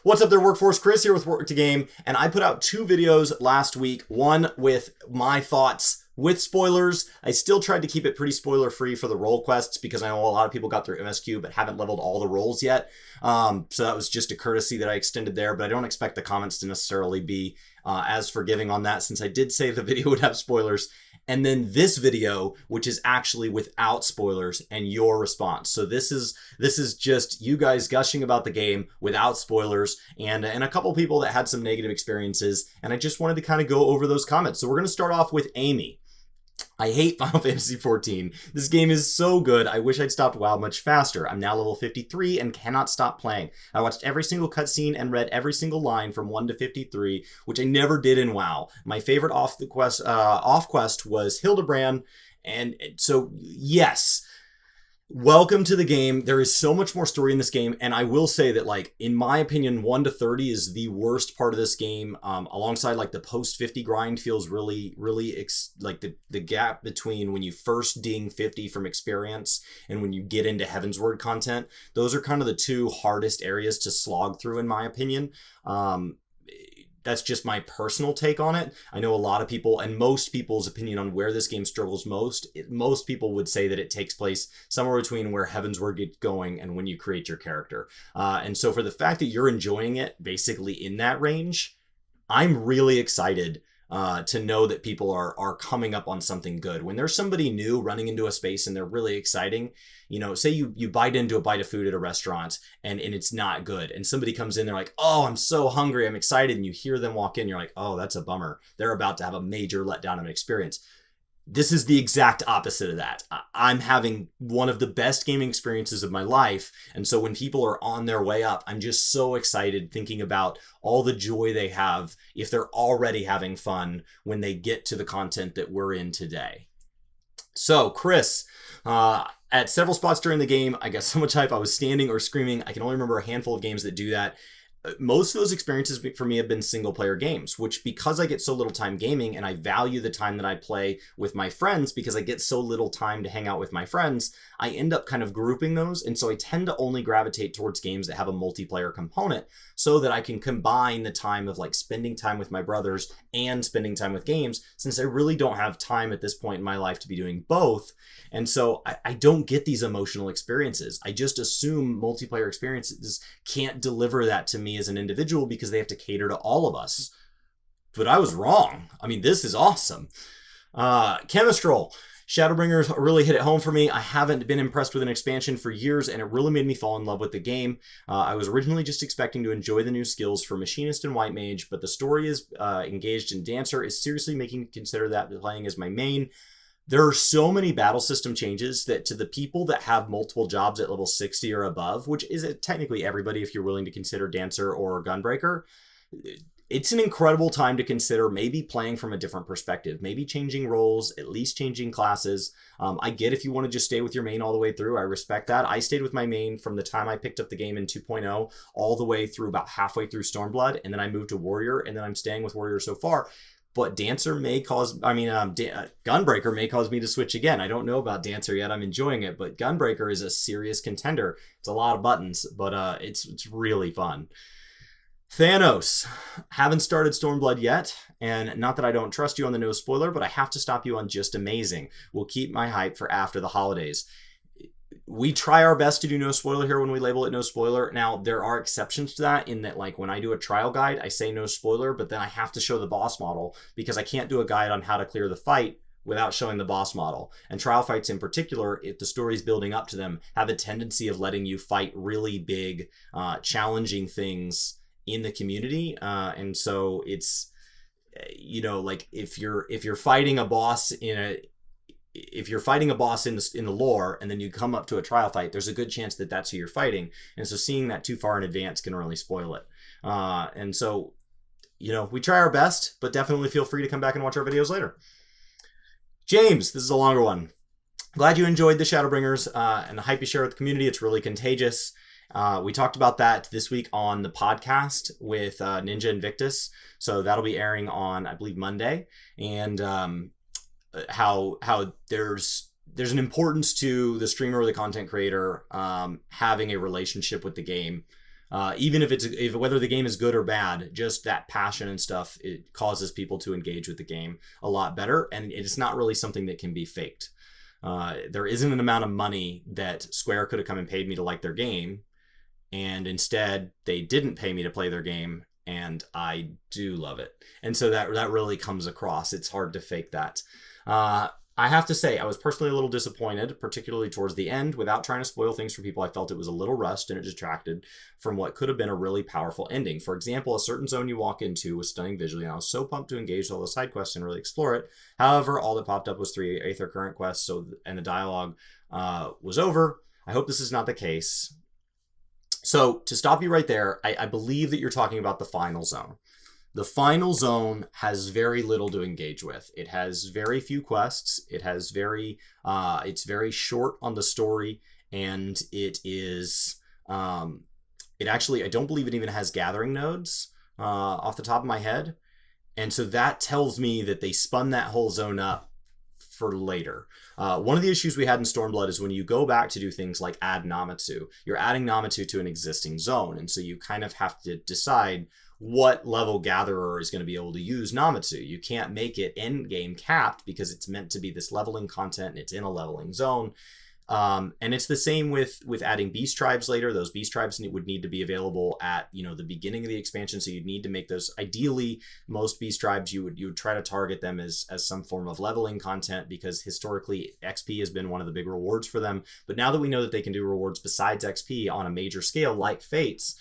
What's up there, Workforce? Chris here with Work to Game, and I put out two videos last week. One with my thoughts with spoilers. I still tried to keep it pretty spoiler free for the role quests because I know a lot of people got their MSQ but haven't leveled all the roles yet. So that was just a courtesy that I extended there, but I don't expect the comments to necessarily be as forgiving on that, since I did say the video would have spoilers. And then this video, which is actually without spoilers and your response. So this is just you guys gushing about the game without spoilers, and a couple people that had some negative experiences. And I just wanted to kind of go over those comments. So we're going to start off with Amy. I hate Final Fantasy XIV. This game is so good. I wish I'd stopped WoW much faster. I'm now level 53 and cannot stop playing. I watched every single cutscene and read every single line from 1 to 53, which I never did in WoW. My favorite off quest was Hildebrand, and so yes. Welcome to the game. There is so much more story in this game, and I will say that, like, in my opinion, 1 to 30 is the worst part of this game. Alongside, like, the post 50 grind feels really like the gap between when you first ding 50 from experience and when you get into Heavensward content. Those are kind of the two hardest areas to slog through, in my opinion. That's just my personal take on it. I know a lot of people, and most people's opinion on where this game struggles most, most people would say that it takes place somewhere between where Heavensward gets going and when you create your character. And so for the fact that you're enjoying it basically in that range, I'm really excited to know that people are coming up on something good. When there's somebody new running into a space and they're really exciting, you know, say you bite into a bite of food at a restaurant and it's not good, and somebody comes in, they're like, oh, I'm so hungry, I'm excited, and you hear them walk in, you're like, oh, that's a bummer. They're about to have a major letdown of an experience. This is the exact opposite of that. I'm having one of the best gaming experiences of my life. And so when people are on their way up, I'm just so excited thinking about all the joy they have if they're already having fun when they get to the content that we're in today. So, Chris, at several spots during the game, I got so much hype, I was standing or screaming. I can only remember a handful of games that do that. Most of those experiences for me have been single player games, which, because I get so little time gaming and I value the time that I play with my friends because I get so little time to hang out with my friends, I end up kind of grouping those. And so I tend to only gravitate towards games that have a multiplayer component so that I can combine the time of, like, spending time with my brothers and spending time with games, since I really don't have time at this point in my life to be doing both. And so I don't get these emotional experiences. I just assume multiplayer experiences can't deliver that to me as an individual because they have to cater to all of us. But I was wrong. I mean, this is awesome. Chemistral. Shadowbringers really hit it home for me. I haven't been impressed with an expansion for years, and it really made me fall in love with the game. I was originally just expecting to enjoy the new skills for Machinist and White Mage, but the story is engaged in Dancer is seriously making me consider that playing as my main. There are so many battle system changes that, to the people that have multiple jobs at level 60 or above, which is technically everybody if you're willing to consider Dancer or Gunbreaker, it's an incredible time to consider maybe playing from a different perspective, maybe changing roles, at least changing classes. I get if you want to just stay with your main all the way through. I respect that. I stayed with my main from the time I picked up the game in 2.0 all the way through about halfway through Stormblood, and then I moved to Warrior, and then I'm staying with Warrior so far. But Dancer may cause, Gunbreaker may cause me to switch again. I don't know about Dancer yet. I'm enjoying it, but Gunbreaker is a serious contender. It's a lot of buttons, but it's really fun. Thanos. Haven't started Stormblood yet, and not that I don't trust you on the no spoiler, but I have to stop you on just amazing. We'll keep my hype for after the holidays. We try our best to do no spoiler here when we label it no spoiler. Now, there are exceptions to that, in that, like, when I do a trial guide, I say no spoiler, but then I have to show the boss model because I can't do a guide on how to clear the fight without showing the boss model. And trial fights in particular, if the story's building up to them, have a tendency of letting you fight really big, challenging things in the community. And so it's, you know, like, if you're fighting a boss in the lore and then you come up to a trial fight, there's a good chance that that's who you're fighting. And so seeing that too far in advance can really spoil it. And so, you know, we try our best, but definitely feel free to come back and watch our videos later. James, this is a longer one. Glad you enjoyed the Shadowbringers and the hype you share with the community. It's really contagious. We talked about that this week on the podcast with Ninja Invictus. So that'll be airing on, I believe, Monday. And how there's an importance to the streamer or the content creator having a relationship with the game Even if whether the game is good or bad, just that passion and stuff, it causes people to engage with the game a lot better, and it's not really something that can be faked. There isn't an amount of money that Square could have come and paid me to like their game, and instead they didn't pay me to play their game, and I do love it. And so that really comes across. It's hard to fake that. I have to say, I was personally a little disappointed, particularly towards the end. Without trying to spoil things for people, I felt it was a little rushed and it detracted from what could have been a really powerful ending. For example, a certain zone you walk into was stunning visually, and I was so pumped to engage all the side quests and really explore it. However, all that popped up was 3 Aether current quests, and the dialogue was over. I hope this is not the case. So, to stop you right there, I believe that you're talking about the final zone. The final zone has very little to engage with. It has very few quests. It has it's very short on the story, and it is, it actually, I don't believe it even has gathering nodes off the top of my head. And so that tells me that they spun that whole zone up for later. One of the issues we had in Stormblood is when you go back to do things like add Namatsu, you're adding Namatsu to an existing zone. And so you kind of have to decide what level gatherer is going to be able to use Namatsu. You can't make it end game capped because it's meant to be this leveling content and it's in a leveling zone. And it's the same with adding beast tribes later. Those beast tribes would need to be available at, the beginning of the expansion. So you'd need to make those, ideally, most beast tribes, you would try to target them as some form of leveling content, because historically XP has been one of the big rewards for them. But now that we know that they can do rewards besides XP on a major scale like Fates,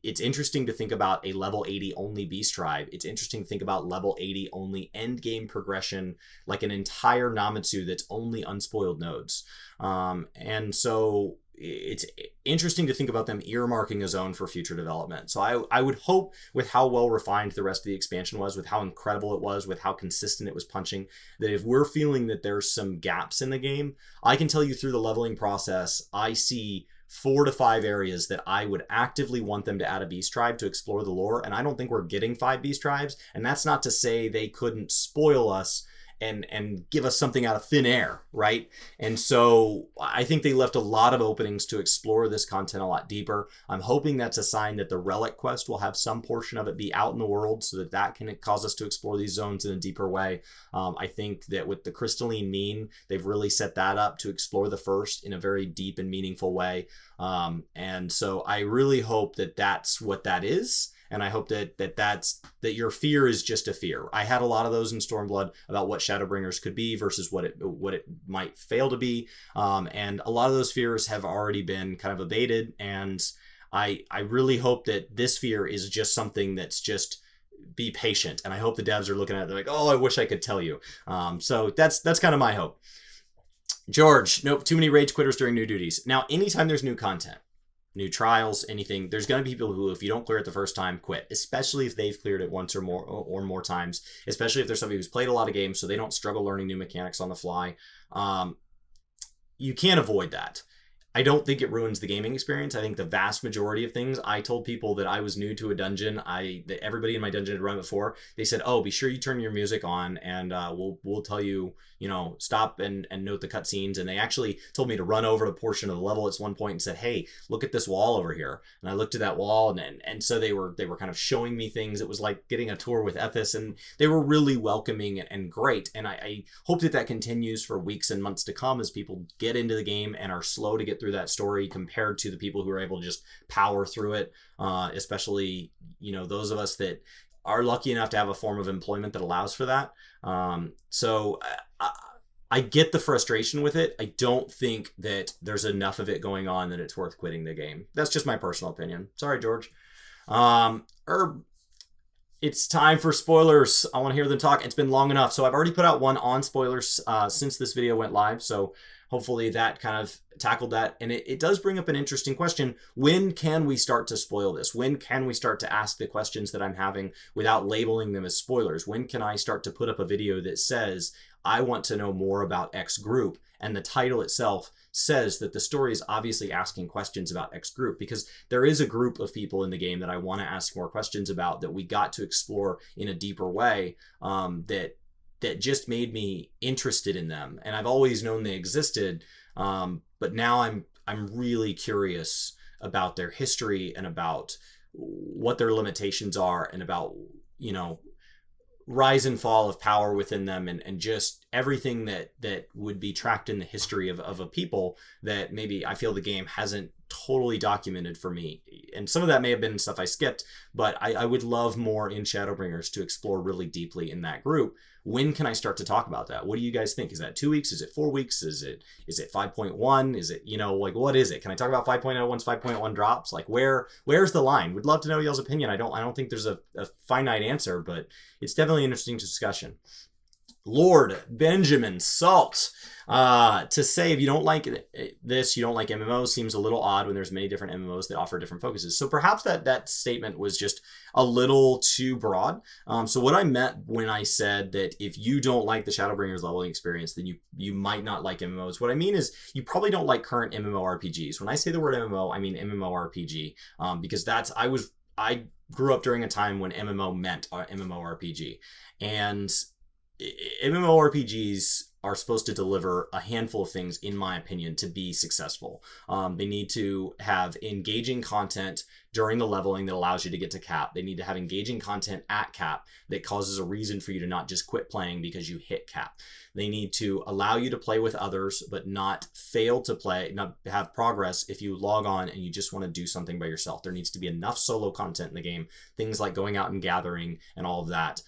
it's interesting to think about a level 80 only beast tribe. It's interesting to think about level 80 only end game progression, like an entire Namatsu that's only unspoiled nodes. And so it's interesting to think about them earmarking a zone for future development. So I would hope, with how well refined the rest of the expansion was, with how incredible it was, with how consistent it was punching, that if we're feeling that there's some gaps in the game, I can tell you through the leveling process, I see 4 to 5 areas that I would actively want them to add a beast tribe to explore the lore, and I don't think we're getting 5 beast tribes, and that's not to say they couldn't spoil us and give us something out of thin air, right? And so I think they left a lot of openings to explore this content a lot deeper. I'm hoping that's a sign that the Relic quest will have some portion of it be out in the world, so that can cause us to explore these zones in a deeper way. I think that with the Crystalline Mean, they've really set that up to explore the first in a very deep and meaningful way. And so I really hope that that's what that is. And I hope that your fear is just a fear. I had a lot of those in Stormblood about what Shadowbringers could be versus what it might fail to be. And a lot of those fears have already been kind of abated. And I really hope that this fear is just something that's just, be patient. And I hope the devs are looking at it, they're like, oh, I wish I could tell you. So that's kind of my hope. George, nope, too many rage quitters during new duties. Now, anytime there's new content, new trials, anything, there's going to be people who, if you don't clear it the first time, quit, especially if they've cleared it once or more times, especially if there's somebody who's played a lot of games so they don't struggle learning new mechanics on the fly. You can't avoid that. I don't think it ruins the gaming experience. I think the vast majority of things, I told people that I was new to a dungeon. That everybody in my dungeon had run before. They said, oh, be sure you turn your music on, and we'll tell you, stop and note the cutscenes. And they actually told me to run over a portion of the level at one point and said, hey, look at this wall over here. And I looked at that wall, and so they were kind of showing me things. It was like getting a tour with Ethos, and they were really welcoming and great. And I hope that continues for weeks and months to come as people get into the game and are slow to get through that story compared to the people who are able to just power through it, especially those of us that are lucky enough to have a form of employment that allows for that. So I get the frustration with it. I don't think that there's enough of it going on that it's worth quitting the game. That's just my personal opinion. Sorry, George. Herb, it's time for spoilers. I want to hear them talk. It's been long enough. So I've already put out one on spoilers since this video went live. So hopefully that kind of tackled that. And it does bring up an interesting question. When can we start to spoil this? When can we start to ask the questions that I'm having without labeling them as spoilers? When can I start to put up a video that says, I want to know more about X group, and the title itself says that the story is obviously asking questions about X group, because there is a group of people in the game that I want to ask more questions about, that we got to explore in a deeper way, that just made me interested in them. And I've always known they existed, but now I'm really curious about their history and about what their limitations are and about, you know, rise and fall of power within them, and just everything that would be tracked in the history of a people that maybe I feel the game hasn't totally documented for me. And some of that may have been stuff I skipped, but I would love more in Shadowbringers to explore really deeply in that group. When can I start to talk about that? What do you guys think? Is that 2 weeks? Is it 4 weeks? Is it 5.1? Is it, you know, like, what is it? Can I talk about 5.0 once 5.1 drops? Like, where's the line? Would love to know y'all's opinion. I don't think there's a finite answer, but it's definitely an interesting discussion. Lord Benjamin Salt, to say if you don't like this, you don't like MMOs, seems a little odd when there's many different MMOs that offer different focuses. So perhaps that statement was just a little too broad. So what I meant when I said that if you don't like the Shadowbringers leveling experience, then you might not like MMOs. What I mean is you probably don't like current MMORPGs. When I say the word MMO, I mean MMORPG, because I grew up during a time when MMO meant MMORPG, and MMORPGs are supposed to deliver a handful of things, in my opinion, to be successful. They need to have engaging content during the leveling that allows you to get to cap. They need to have engaging content at cap that causes a reason for you to not just quit playing because you hit cap. They need to allow you to play with others, but not fail to play, not have progress if you log on and you just want to do something by yourself. There needs to be enough solo content in the game, things like going out and gathering and all of that.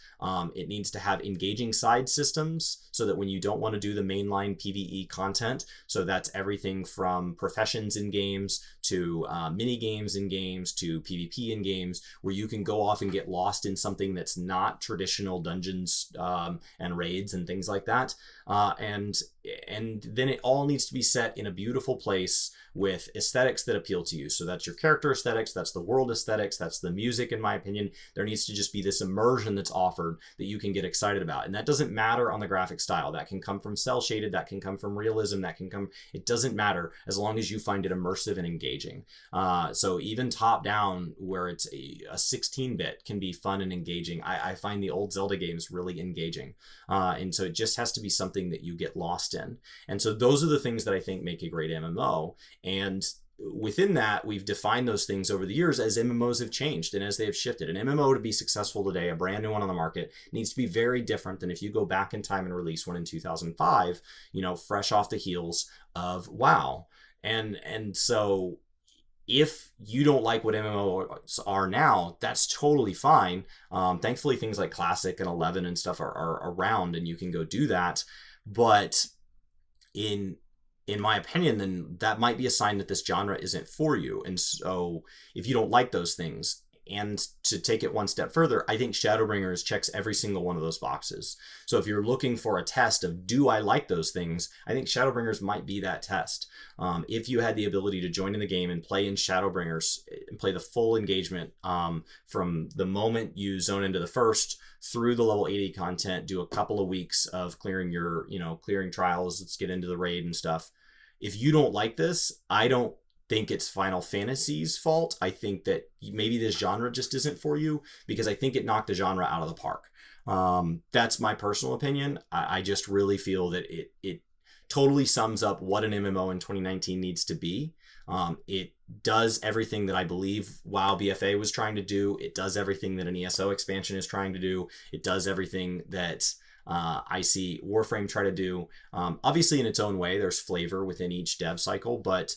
It needs to have engaging side systems so that when you don't want to do the mainline PvE content, so that's everything from professions in games to mini games in games to PvP in games, where you can go off and get lost in something that's not traditional dungeons and raids and things like that. And then it all needs to be set in a beautiful place with aesthetics that appeal to you. So that's your character aesthetics, that's the world aesthetics, that's the music, in my opinion. There needs to just be this immersion that's offered that you can get excited about. And that doesn't matter on the graphic style. That can come from cel shaded, that can come from realism, it doesn't matter as long as you find it immersive and engaging. So even top down, where it's a 16-bit, can be fun and engaging. I find the old Zelda games really engaging. And so it just has to be something that you get lost in. And so those are the things that I think make a great MMO. And within that, we've defined those things over the years as MMOs have changed and as they have shifted. An MMO, to be successful today, a brand new one on the market, needs to be very different than if you go back in time and release one in 2005, you know, fresh off the heels of WoW. And so if you don't like what MMOs are now, that's totally fine. Thankfully, things like Classic and 11 and stuff are around, and you can go do that. But in my opinion, then that might be a sign that this genre isn't for you. And so if you don't like those things, and to take it one step further, I think Shadowbringers checks every single one of those boxes. So if you're looking for a test of, do I like those things? I think Shadowbringers might be that test. If you had the ability to join in the game and play in Shadowbringers and play the full engagement from the moment you zone into the first through the level 80 content, do a couple of weeks of clearing clearing trials, let's get into the raid and stuff. If you don't like this, I don't think it's Final Fantasy's fault. I think that maybe this genre just isn't for you, because I think it knocked the genre out of the park. That's my personal opinion. I just really feel that it totally sums up what an MMO in 2019 needs to be. It does everything that I believe WoW BFA was trying to do. It does everything that an ESO expansion is trying to do. It does everything that I see Warframe try to do. Obviously, in its own way, there's flavor within each dev cycle, but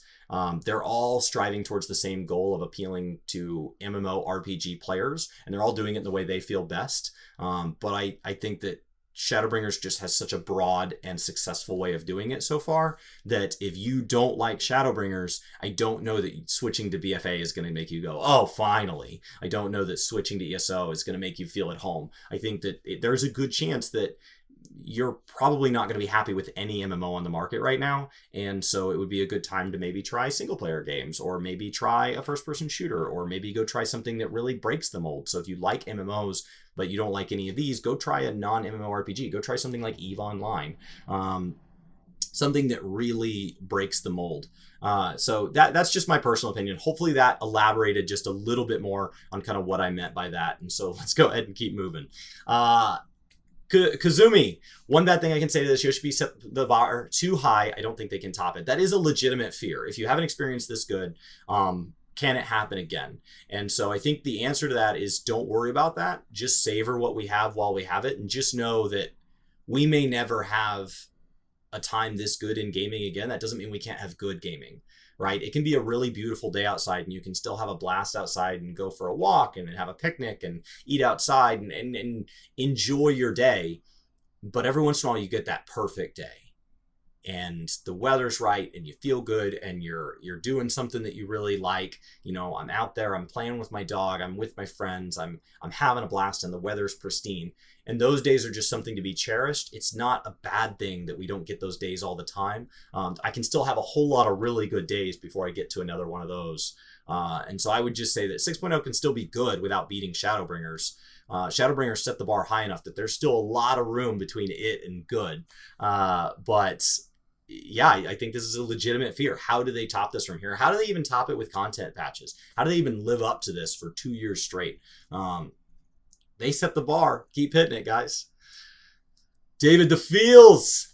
they're all striving towards the same goal of appealing to MMO RPG players, and they're all doing it in the way they feel best. But I think that Shadowbringers just has such a broad and successful way of doing it so far that if you don't like Shadowbringers, I don't know that switching to BFA is going to make you go, oh, finally. I don't know that switching to ESO is going to make you feel at home. I think that there's a good chance that you're probably not going to be happy with any MMO on the market right now. And so it would be a good time to maybe try single player games, or maybe try a first person shooter, or maybe go try something that really breaks the mold. So if you like MMOs, but you don't like any of these, go try a non-MMORPG. Go try something like EVE Online. Something that really breaks the mold. So that's just my personal opinion. Hopefully that elaborated just a little bit more on kind of what I meant by that. And so let's go ahead and keep moving. Kazumi, one bad thing I can say to this show should be set the bar too high. I don't think they can top it. That is a legitimate fear. If you haven't experienced this good, can it happen again? And so I think the answer to that is don't worry about that. Just savor what we have while we have it, and just know that we may never have a time this good in gaming again. That doesn't mean we can't have good gaming, right? It can be a really beautiful day outside and you can still have a blast outside and go for a walk and have a picnic and eat outside and enjoy your day. But every once in a while you get that perfect day and the weather's right and you feel good and you're doing something that you really like. You know, I'm out there, I'm playing with my dog, I'm with my friends, I'm having a blast, and the weather's pristine. And those days are just something to be cherished. It's not a bad thing that we don't get those days all the time. I can still have a whole lot of really good days before I get to another one of those. And so I would just say that 6.0 can still be good without beating Shadowbringers. Shadowbringers set the bar high enough that there's still a lot of room between it and good. But yeah, I think this is a legitimate fear. How do they top this from here? How do they even top it with content patches? How do they even live up to this for 2 years straight? They set the bar. Keep hitting it, guys. David, the feels,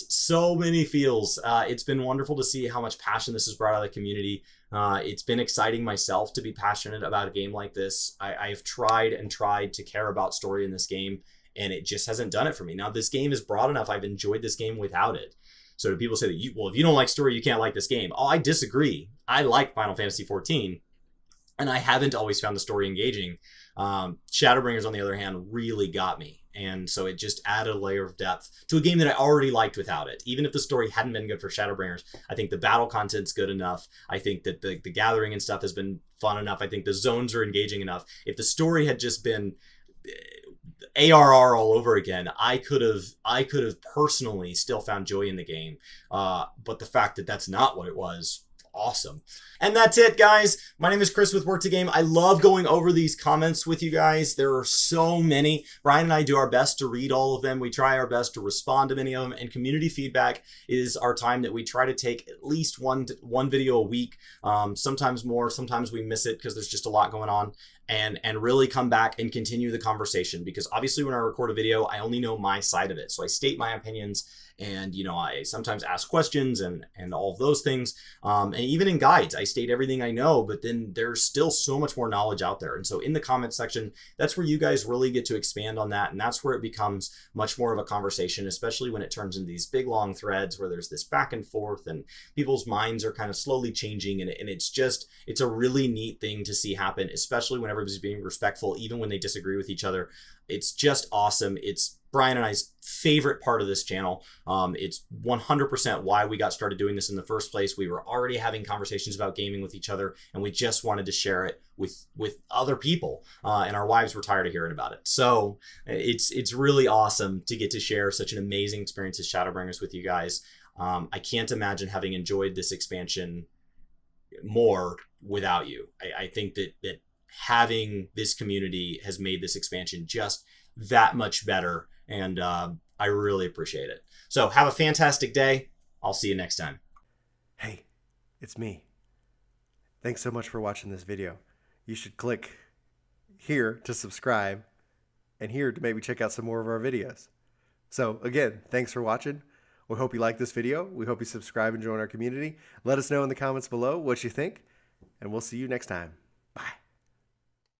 so many feels. It's been wonderful to see how much passion this has brought out of the community. It's been exciting myself to be passionate about a game like this. I've tried and tried to care about story in this game, and it just hasn't done it for me. Now, this game is broad enough. I've enjoyed this game without it. So people say that, if you don't like story, you can't like this game. Oh, I disagree. I like Final Fantasy XIV, and I haven't always found the story engaging. Shadowbringers, on the other hand, really got me. And so it just added a layer of depth to a game that I already liked without it. Even if the story hadn't been good for Shadowbringers, I think the battle content's good enough. I think that the gathering and stuff has been fun enough. I think the zones are engaging enough. If the story had just been ARR all over again, I could have personally still found joy in the game. But the fact that that's not what it was, awesome. And that's it, guys. My name is Chris with Work2Game. I love going over these comments with you guys. There are so many. Bryan and I do our best to read all of them. We try our best to respond to many of them, and community feedback is our time that we try to take at least one video a week, sometimes more, sometimes we miss it because there's just a lot going on, and really come back and continue the conversation, because obviously when I record a video, I only know my side of it. So I state my opinions, and I sometimes ask questions and all of those things. And even in guides, I state everything I know, but then there's still so much more knowledge out there. And so in the comment section, that's where you guys really get to expand on that. And that's where it becomes much more of a conversation, especially when it turns into these big long threads where there's this back and forth and people's minds are kind of slowly changing. And it's a really neat thing to see happen, especially when everybody's being respectful, even when they disagree with each other. It's just awesome. It's Bryan and I's favorite part of this channel. It's 100% why we got started doing this in the first place. We were already having conversations about gaming with each other, and we just wanted to share it with other people, and our wives were tired of hearing about it. So it's really awesome to get to share such an amazing experience as Shadowbringers with you guys. I can't imagine having enjoyed this expansion more without you. I think that having this community has made this expansion just that much better, and I really appreciate it. So have a fantastic day. I'll see you next time. Hey, it's me. Thanks so much for watching this video. You should click here to subscribe and here to maybe check out some more of our videos. So again, thanks for watching. We hope you like this video. We hope you subscribe and join our community. Let us know in the comments below what you think, and we'll see you next time. Bye.